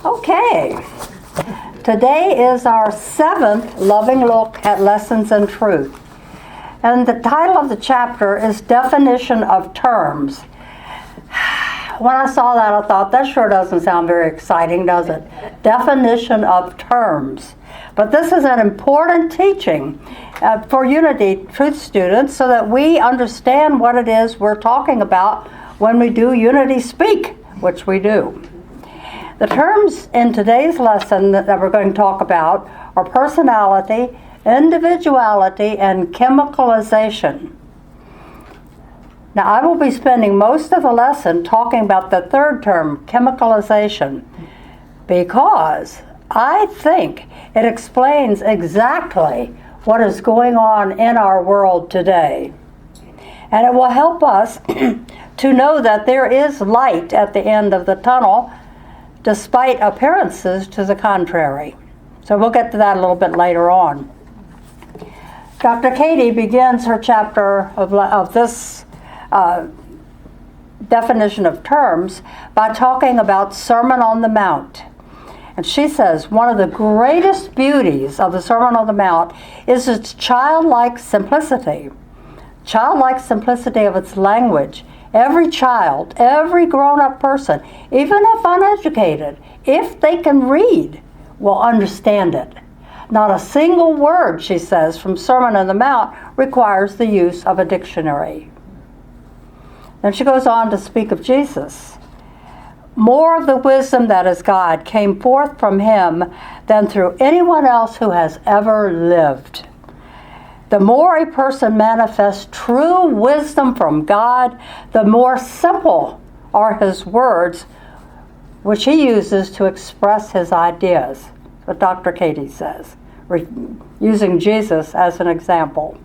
Okay, today is our 7th loving look at lessons in truth. And the title of the chapter is Definition of Terms. When I saw that, I thought, that sure doesn't sound very exciting, does it? Definition of terms. But this is an important teaching for Unity Truth students so that we understand what it is we're talking about when we do Unity Speak, which we do. The terms in today's lesson that we're going to talk about are personality, individuality, and chemicalization. Now, I will be spending most of the lesson talking about the third term, chemicalization, because I think it explains exactly what is going on in our world today. And it will help us to know that there is light at the end of the tunnel, despite appearances to the contrary. So we'll get to that a little bit later on. Dr. Katie begins her chapter of this definition of terms by talking about Sermon on the Mount. And she says, one of the greatest beauties of the Sermon on the Mount is its childlike simplicity. Childlike simplicity of its language. Every child, every grown-up person, even if uneducated, if they can read, will understand it. Not a single word, she says, from Sermon on the Mount requires the use of a dictionary. Then she goes on to speak of Jesus. More of the wisdom that is God came forth from him than through anyone else who has ever lived. The more a person manifests true wisdom from God, the more simple are his words, which he uses to express his ideas. What Dr. Katie says, using Jesus as an example.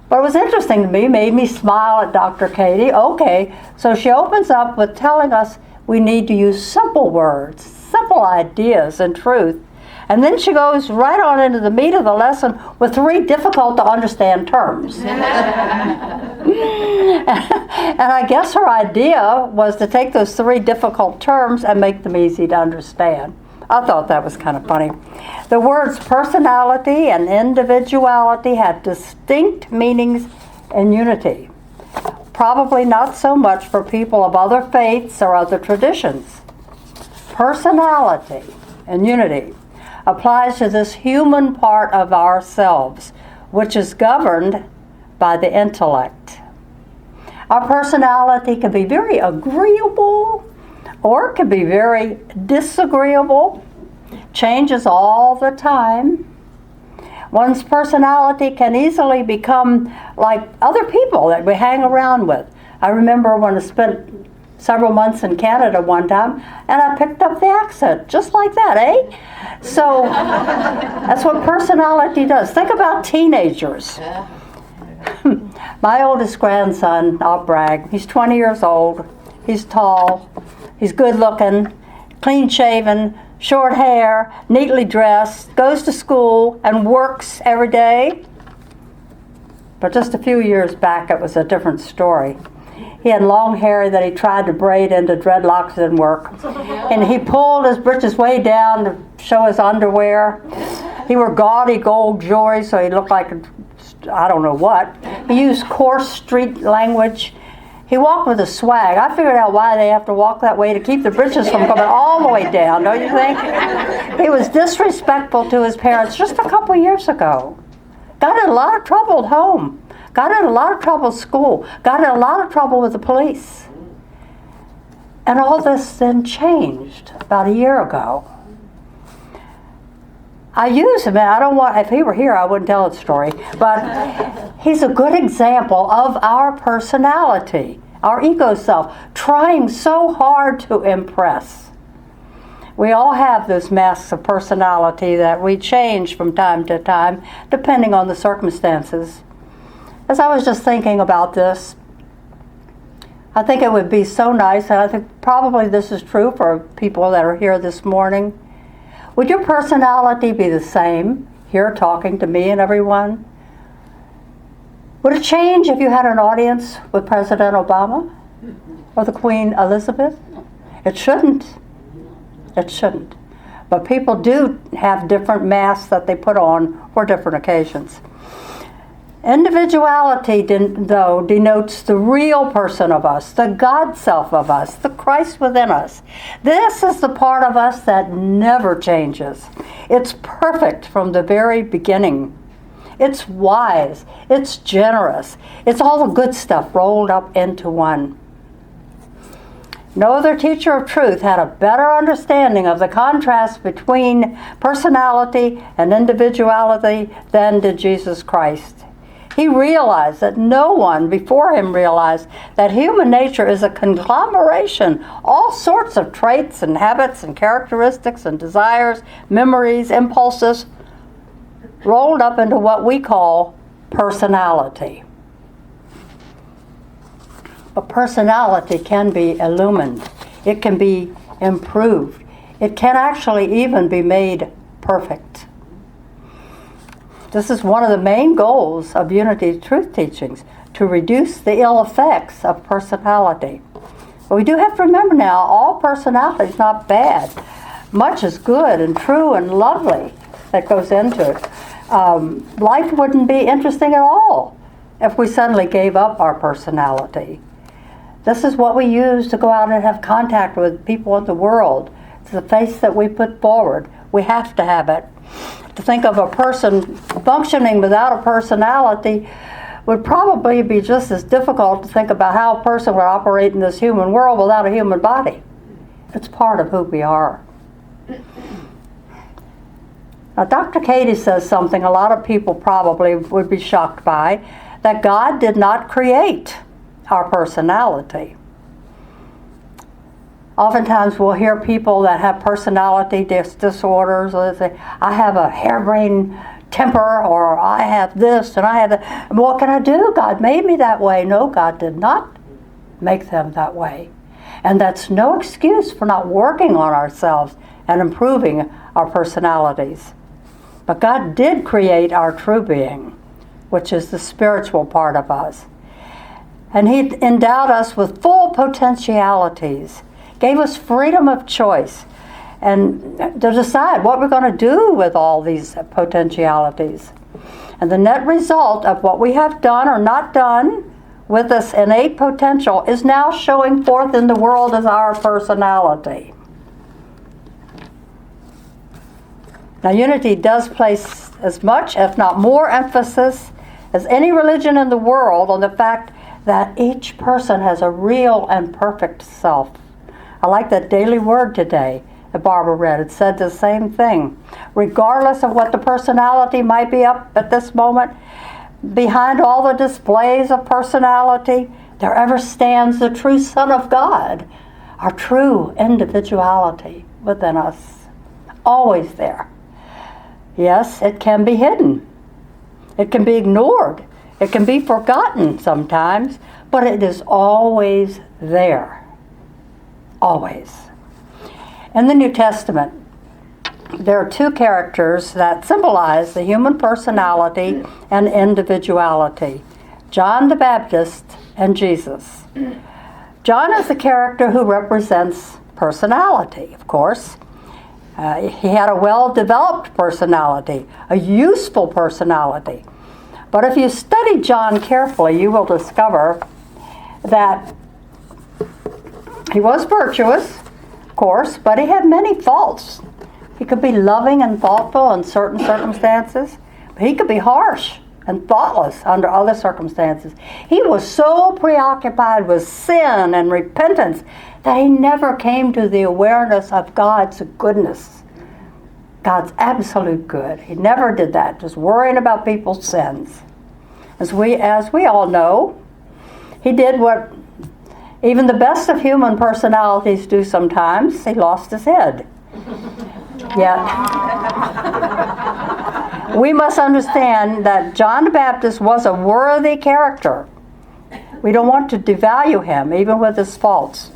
What was interesting to me, made me smile at Dr. Katie. Okay, so she opens up with telling us we need to use simple words, simple ideas and truth. And then she goes right on into the meat of the lesson with 3 difficult to understand terms. And I guess her idea was to take those 3 difficult terms and make them easy to understand. I thought that was kind of funny. The words personality and individuality have distinct meanings in Unity. Probably not so much for people of other faiths or other traditions. Personality in Unity applies to this human part of ourselves, which is governed by the intellect. Our personality can be very agreeable or it can be very disagreeable, changes all the time. One's personality can easily become like other people that we hang around with. I remember when I spent several months in Canada one time, and I picked up the accent, just like that, eh? So that's what personality does. Think about teenagers. My oldest grandson, I'll brag, he's 20 years old, he's tall, he's good looking, clean shaven, short hair, neatly dressed, goes to school and works every day. But just a few years back, it was a different story. He had long hair that he tried to braid into dreadlocks, didn't work. And he pulled his britches way down to show his underwear. He wore gaudy gold jewelry, so he looked like I don't know what. He used coarse street language. He walked with a swag. I figured out why they have to walk that way to keep the britches from coming all the way down, don't you think? He was disrespectful to his parents just a couple years ago. Got in a lot of trouble at home. Got in a lot of trouble at school. Got in a lot of trouble with the police. And all this then changed about a year ago. I use him, I don't want, if he were here, I wouldn't tell his story, but he's a good example of our personality, our ego self, trying so hard to impress. We all have those masks of personality that we change from time to time, depending on the circumstances. As I was just thinking about this, I think it would be so nice, and I think probably this is true for people that are here this morning. Would your personality be the same here talking to me and everyone? Would it change if you had an audience with President Obama or the Queen Elizabeth? It shouldn't. It shouldn't. But people do have different masks that they put on for different occasions. Individuality, though, denotes the real person of us, the God self of us, the Christ within us. This is the part of us that never changes. It's perfect from the very beginning. It's wise. It's generous. It's all the good stuff rolled up into one. No other teacher of truth had a better understanding of the contrast between personality and individuality than did Jesus Christ. He realized that no one before him realized that human nature is a conglomeration, all sorts of traits and habits and characteristics and desires, memories, impulses, rolled up into what we call personality. But personality can be illumined. It can be improved. It can actually even be made perfect. This is one of the main goals of Unity Truth Teachings, to reduce the ill effects of personality. But we do have to remember now, all personality is not bad. Much is good and true and lovely that goes into it. Life wouldn't be interesting at all if we suddenly gave up our personality. This is what we use to go out and have contact with people in the world. It's the face that we put forward. We have to have it. To think of a person functioning without a personality would probably be just as difficult to think about how a person would operate in this human world without a human body. It's part of who we are. Now, Dr. Katie says something a lot of people probably would be shocked by, that God did not create our personality. Oftentimes we'll hear people that have personality disorders, or they say, I have a harebrained temper, or I have this, and I have that. What can I do? God made me that way. No, God did not make them that way. And that's no excuse for not working on ourselves and improving our personalities. But God did create our true being, which is the spiritual part of us. And He endowed us with full potentialities, gave us freedom of choice, and to decide what we're going to do with all these potentialities. And the net result of what we have done or not done with this innate potential is now showing forth in the world as our personality. Now, Unity does place as much, if not more, emphasis as any religion in the world on the fact that each person has a real and perfect self. I like that daily word today that Barbara read. It said the same thing. Regardless of what the personality might be up at this moment, behind all the displays of personality, there ever stands the true Son of God, our true individuality within us. Always there. Yes, it can be hidden. It can be ignored. It can be forgotten sometimes, but it is always there. Always. In the New Testament, there are two characters that symbolize the human personality and individuality: John the Baptist and Jesus. John is the character who represents personality, of course. He had a well-developed personality, a useful personality. But if you study John carefully, you will discover that he was virtuous, of course, but he had many faults. He could be loving and thoughtful in certain circumstances, but he could be harsh and thoughtless under other circumstances. He was so preoccupied with sin and repentance that he never came to the awareness of God's goodness, God's absolute good. He never did that, just worrying about people's sins. As we all know, he did what even the best of human personalities do sometimes. He lost his head. Yet, we must understand that John the Baptist was a worthy character. We don't want to devalue him, even with his faults.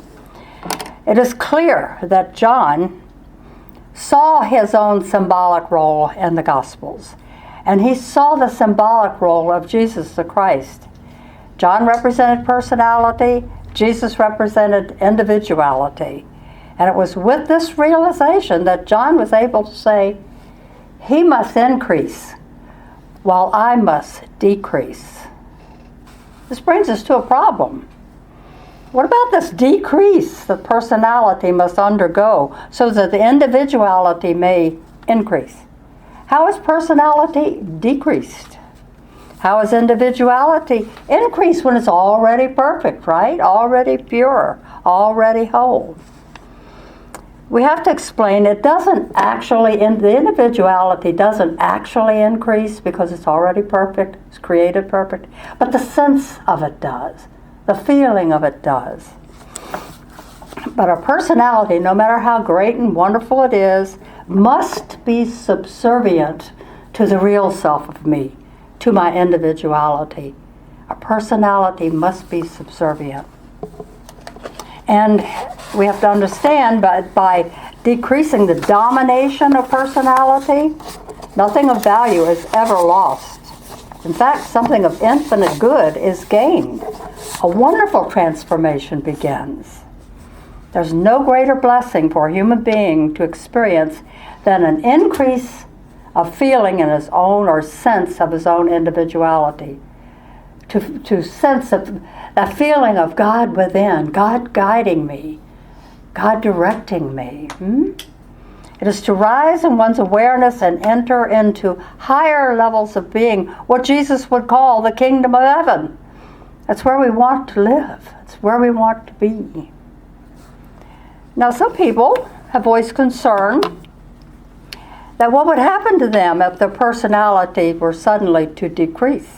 It is clear that John saw his own symbolic role in the Gospels, and he saw the symbolic role of Jesus the Christ. John represented personality, Jesus represented individuality. And it was with this realization that John was able to say, he must increase while I must decrease. This brings us to a problem. What about this decrease that personality must undergo so that the individuality may increase? How is personality decreased? How is individuality increased when it's already perfect, right? Already pure, already whole. We have to explain it doesn't actually, the individuality doesn't actually increase because it's already perfect, it's created perfect, but the sense of it does. The feeling of it does. But our personality, no matter how great and wonderful it is, must be subservient to the real self of me, to my individuality. Our personality must be subservient. And we have to understand by decreasing the domination of personality, nothing of value is ever lost. In fact, something of infinite good is gained. A wonderful transformation begins. There's no greater blessing for a human being to experience than an increase of feeling in his own or sense of his own individuality. To sense of that feeling of God within, God guiding me, God directing me. It is to rise in one's awareness and enter into higher levels of being, what Jesus would call the kingdom of heaven. That's where we want to live. It's where we want to be. Now, some people have voiced concern that what would happen to them if their personality were suddenly to decrease?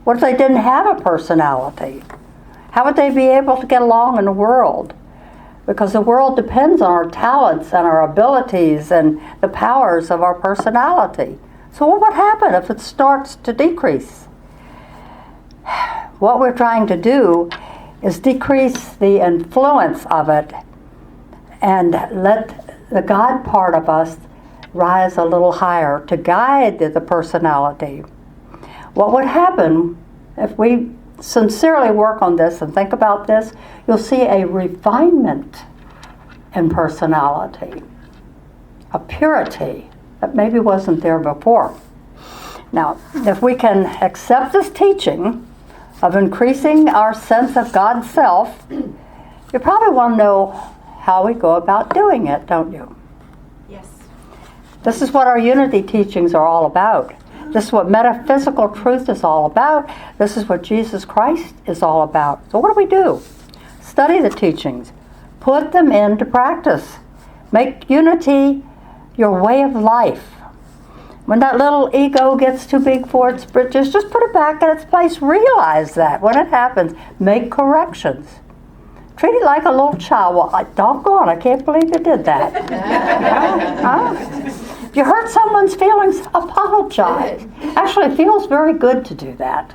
What if they didn't have a personality? How would they be able to get along in the world? Because the world depends on our talents and our abilities and the powers of our personality. So what would happen if it starts to decrease? What we're trying to do is decrease the influence of it and let the God part of us rise a little higher to guide the personality. What would happen if we sincerely work on this and think about this? You'll see a refinement in personality, a purity that maybe wasn't there before. Now, if we can accept this teaching of increasing our sense of God's self, you probably want to know how we go about doing it, don't you? Yes. This is what our unity teachings are all about. This is what metaphysical truth is all about. This is what Jesus Christ is all about. So what do? Study the teachings. Put them into practice. Make unity your way of life. When that little ego gets too big for its britches, just put it back in its place. Realize that when it happens, make corrections. Treat it like a little child. Well, doggone, I can't believe you did that. If you hurt someone's feelings, apologize. Actually, it feels very good to do that.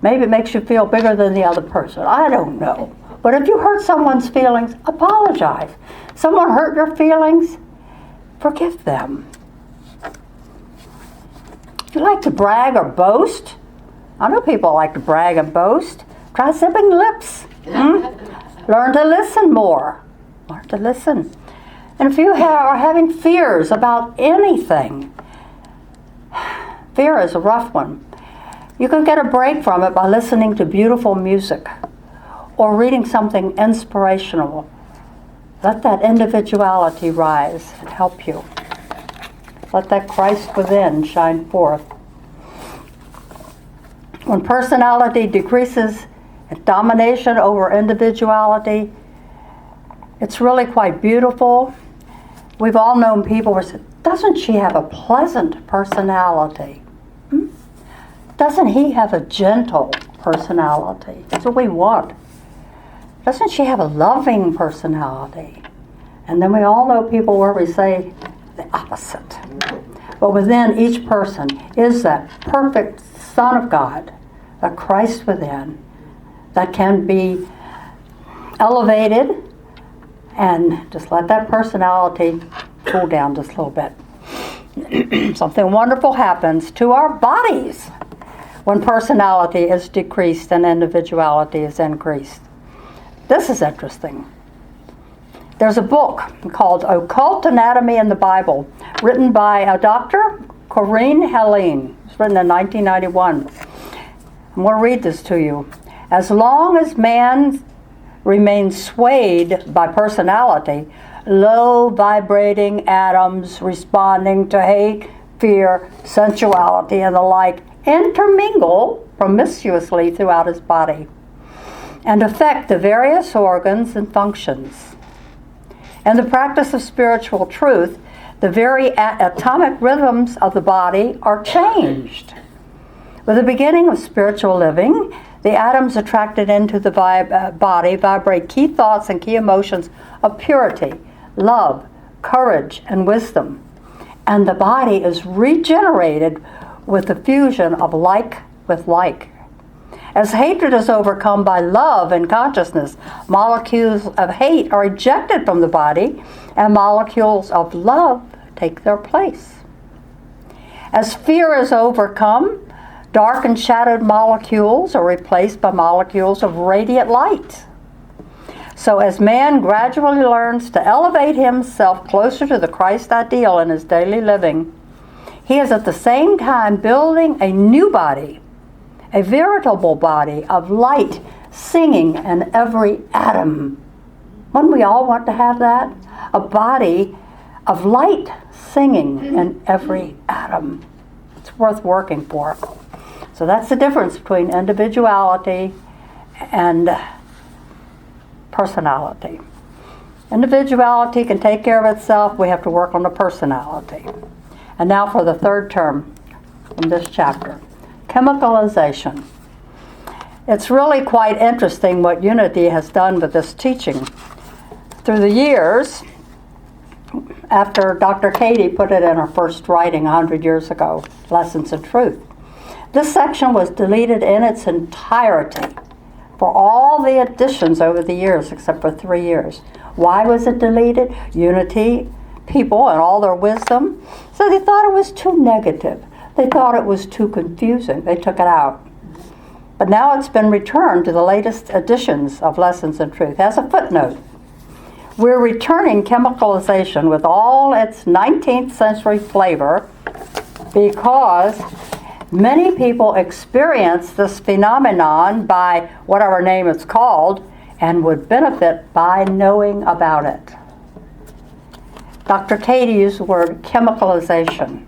Maybe it makes you feel bigger than the other person. I don't know. But if you hurt someone's feelings, apologize. Someone hurt your feelings, forgive them. If you like to brag or boast, I know people like to brag and boast. Try zipping lips. Learn to listen more. Learn to listen. And if you are having fears about anything, fear is a rough one. You can get a break from it by listening to beautiful music or reading something inspirational. Let that individuality rise and help you. Let that Christ within shine forth. When personality decreases in domination over individuality, it's really quite beautiful. We've all known people who said, doesn't she have a pleasant personality? Doesn't he have a gentle personality? That's what we want. Doesn't she have a loving personality? And then we all know people where we say the opposite. But within each person is that perfect Son of God, the Christ within, that can be elevated, and just let that personality cool down just a little bit. Something wonderful happens to our bodies when personality is decreased and individuality is increased. This is interesting. There's a book called Occult Anatomy in the Bible, written by a Dr. Corinne Helene. It's written in 1991. I'm going to read this to you. As long as man remains swayed by personality, low vibrating atoms responding to hate, fear, sensuality, and the like intermingle promiscuously throughout his body and affect the various organs and functions. In the practice of spiritual truth, the very atomic rhythms of the body are changed. With the beginning of spiritual living, the atoms attracted into the body vibrate key thoughts and key emotions of purity, love, courage, and wisdom. And the body is regenerated with the fusion of like with like. As hatred is overcome by love and consciousness, molecules of hate are ejected from the body, and molecules of love take their place. As fear is overcome, dark and shadowed molecules are replaced by molecules of radiant light. So as man gradually learns to elevate himself closer to the Christ ideal in his daily living, he is at the same time building a new body, a veritable body of light singing in every atom. Wouldn't we all want to have that? A body of light singing in every atom. It's worth working for. So that's the difference between individuality and personality. Individuality can take care of itself. We have to work on the personality. And now for the third term in this chapter. Chemicalization. It's really quite interesting what Unity has done with this teaching. Through the years, after Dr. Katie put it in her first writing 100 years ago, Lessons in Truth, this section was deleted in its entirety for all the additions over the years, except for 3 years. Why was it deleted? Unity, people, and all their wisdom. So they thought it was too negative. They thought it was too confusing. They took it out. But now it's been returned to the latest editions of Lessons in Truth. As a footnote, we're returning chemicalization with all its 19th century flavor because many people experience this phenomenon by whatever name it's called and would benefit by knowing about it. Dr. Katie used the word chemicalization.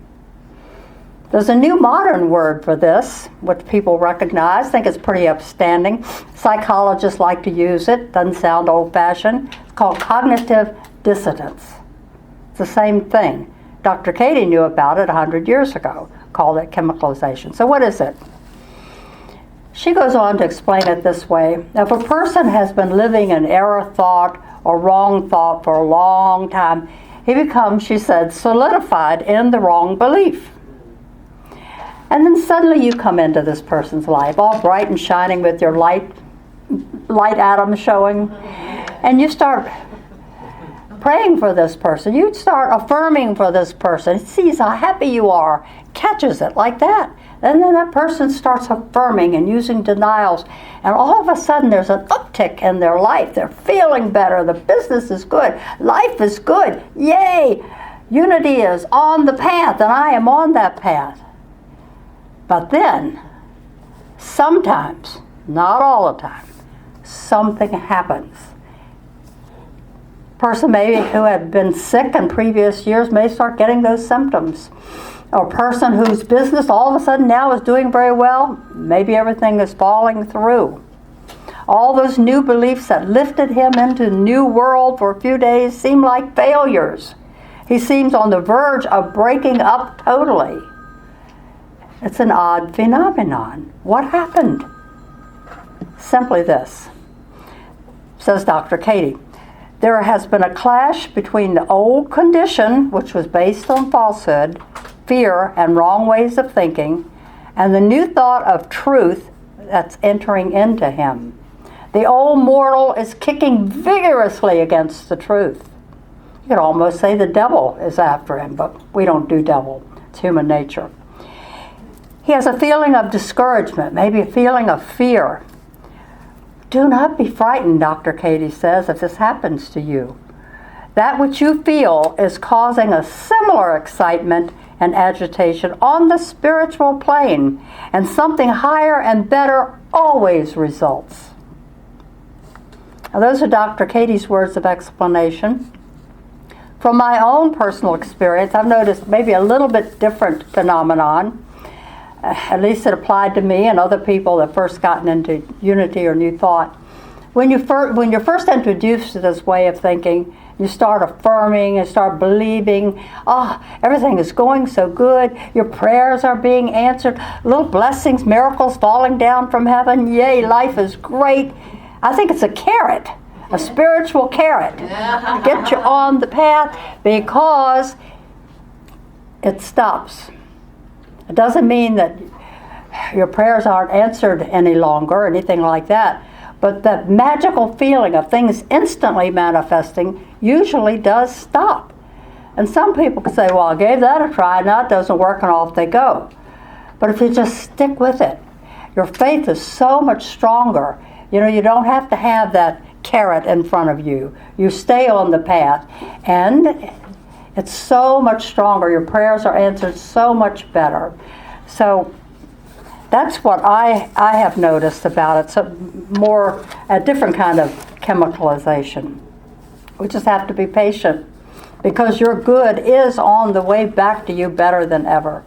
There's a new modern word for this, which people recognize. I think it's pretty upstanding. Psychologists like to use it. Doesn't sound old-fashioned. It's called cognitive dissonance. It's the same thing. Dr. Katie knew about it 100 years ago, called it chemicalization. So what is it? She goes on to explain it this way. If a person has been living in error thought or wrong thought for a long time, he becomes, she said, solidified in the wrong belief. And then suddenly you come into this person's life, all bright and shining with your light atoms showing, and you start praying for this person. You start affirming for this person. He sees how happy you are, catches it like that. And then that person starts affirming and using denials, and all of a sudden there's an uptick in their life. They're feeling better. The business is good. Life is good. Yay! Unity is on the path, and I am on that path. But then, sometimes, not all the time, something happens. Person maybe who had been sick in previous years may start getting those symptoms. Or a person whose business all of a sudden now is doing very well, maybe everything is falling through. All those new beliefs that lifted him into the new world for a few days seem like failures. He seems on the verge of breaking up totally. It's an odd phenomenon. What happened? Simply this, says Dr. Katie. There has been a clash between the old condition, which was based on falsehood, fear, and wrong ways of thinking, and the new thought of truth that's entering into him. The old mortal is kicking vigorously against the truth. You could almost say the devil is after him, but we don't do devil. It's human nature. He has a feeling of discouragement, maybe a feeling of fear. Do not be frightened, Dr. Katie says, if this happens to you. That which you feel is causing a similar excitement and agitation on the spiritual plane, and something higher and better always results. Now, those are Dr. Katie's words of explanation. From my own personal experience, I've noticed maybe a little bit different phenomenon. At least it applied to me and other people that first gotten into unity or new thought. When you're first introduced to this way of thinking, you start affirming and start believing, everything is going so good, your prayers are being answered, little blessings, miracles falling down from heaven, yay, life is great. I think it's a carrot, a spiritual carrot to get you on the path, because it stops. It doesn't mean that your prayers aren't answered any longer or anything like that, but the magical feeling of things instantly manifesting usually does stop. And some people can say, well, I gave that a try, now it doesn't work, and off they go. But if you just stick with it, your faith is so much stronger. You don't have to have that carrot in front of you. You stay on the path, and it's so much stronger. Your prayers are answered so much better. So that's what I have noticed about it. So more a different kind of chemicalization. We just have to be patient, because your good is on the way back to you better than ever.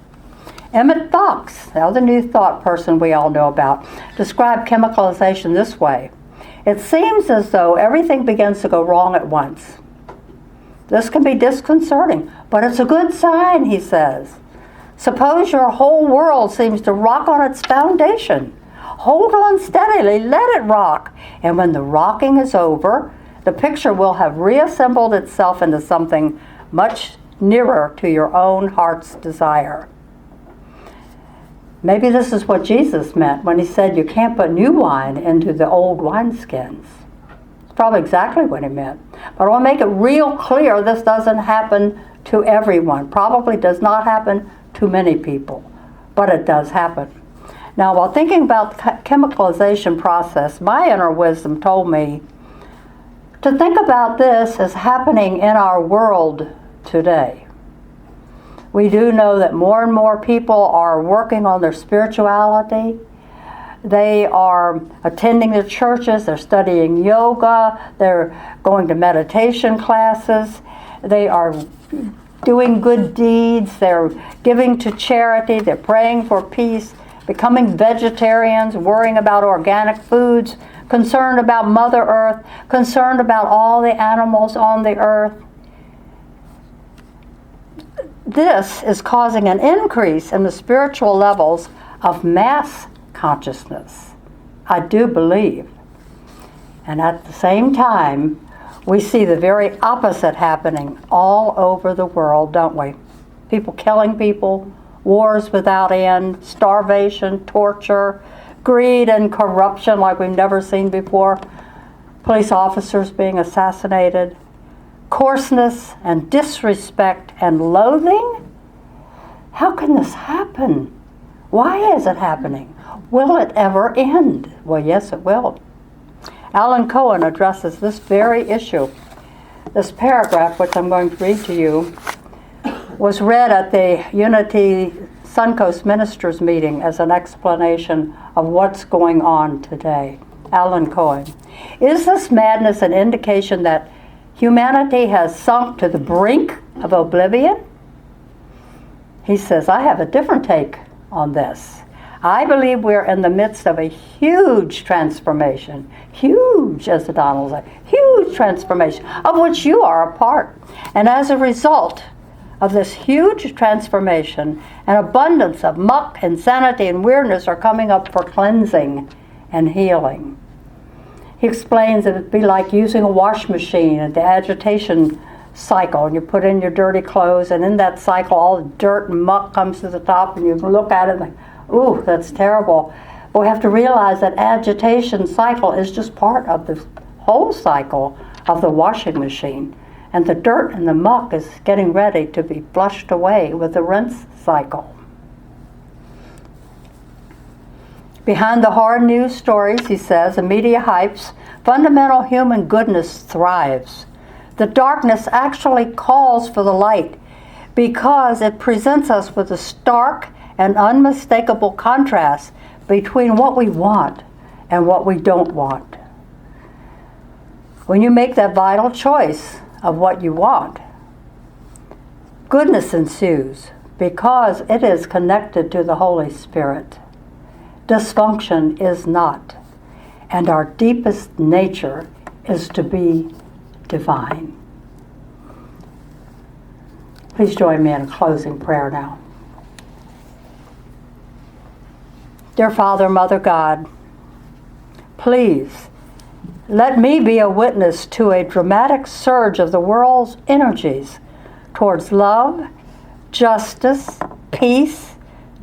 Emmett Fox, the other New Thought person we all know about, described chemicalization this way. It seems as though everything begins to go wrong at once. This can be disconcerting, but it's a good sign, he says. Suppose your whole world seems to rock on its foundation. Hold on steadily, let it rock, and when the rocking is over, the picture will have reassembled itself into something much nearer to your own heart's desire. Maybe this is what Jesus meant when he said you can't put new wine into the old wineskins. It's probably exactly what he meant. But I want to make it real clear this doesn't happen to everyone. Probably does not happen to many people, but it does happen. Now, while thinking about the chemicalization process, my inner wisdom told me to think about this as happening in our world today. We do know that more and more people are working on their spirituality. They are attending the churches, they're studying yoga, they're going to meditation classes, they are doing good deeds, they're giving to charity, they're praying for peace, becoming vegetarians, worrying about organic foods, concerned about Mother Earth, concerned about all the animals on the earth. This is causing an increase in the spiritual levels of mass consciousness, I do believe. And at the same time, we see the very opposite happening all over the world, don't we? People killing people, wars without end, starvation, torture, greed and corruption like we've never seen before, police officers being assassinated, coarseness and disrespect and loathing. How can this happen? Why is it happening? Will it ever end? Well, yes, it will. Alan Cohen addresses this very issue. This paragraph, which I'm going to read to you, was read at the Unity Suncoast Ministers meeting as an explanation of what's going on today. Alan Cohen. Is this madness an indication that humanity has sunk to the brink of oblivion? He says, I have a different take on this. I believe we're in the midst of a huge transformation. Huge, as the Donald said, huge transformation, of which you are a part. And as a result of this huge transformation, an abundance of muck, insanity, and weirdness are coming up for cleansing and healing. He explains that it'd be like using a wash machine and the agitation cycle, and you put in your dirty clothes, and in that cycle all the dirt and muck comes to the top, and you look at it like, ooh, that's terrible. But we have to realize that agitation cycle is just part of the whole cycle of the washing machine, and the dirt and the muck is getting ready to be flushed away with the rinse cycle. Behind the hard news stories, he says, and media hypes, fundamental human goodness thrives. The darkness actually calls for the light because it presents us with a stark and unmistakable contrast between what we want and what we don't want. When you make that vital choice of what you want, goodness ensues because it is connected to the Holy Spirit. Dysfunction is not, and our deepest nature is to be divine. Please join me in a closing prayer now. Dear Father, Mother God, please let me be a witness to a dramatic surge of the world's energies towards love, justice, peace,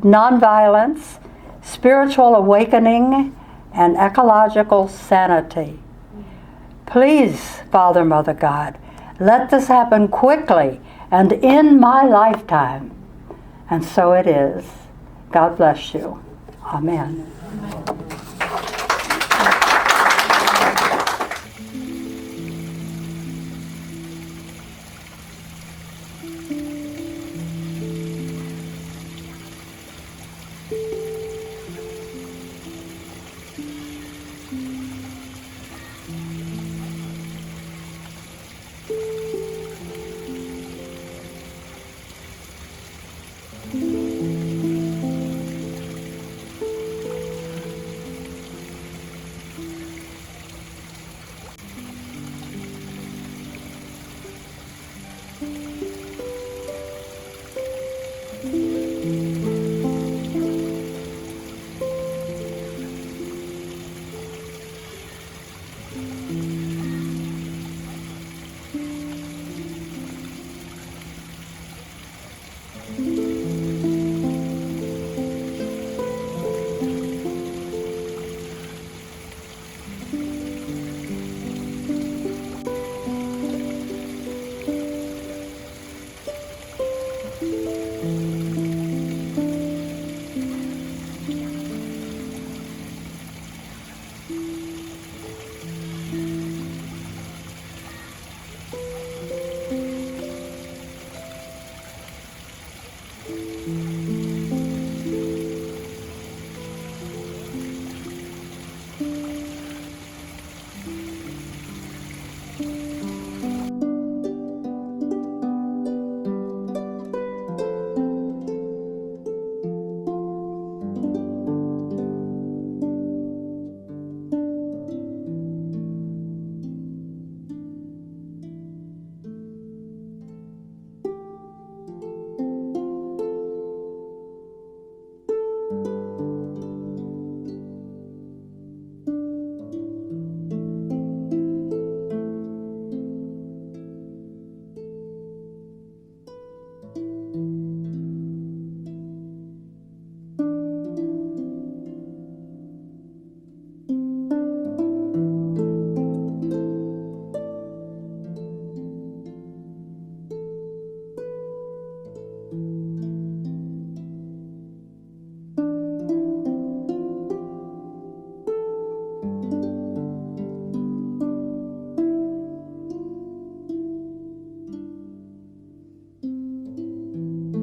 nonviolence, spiritual awakening, and ecological sanity. Please, Father, Mother God, let this happen quickly and in my lifetime. And so it is. God bless you. Amen.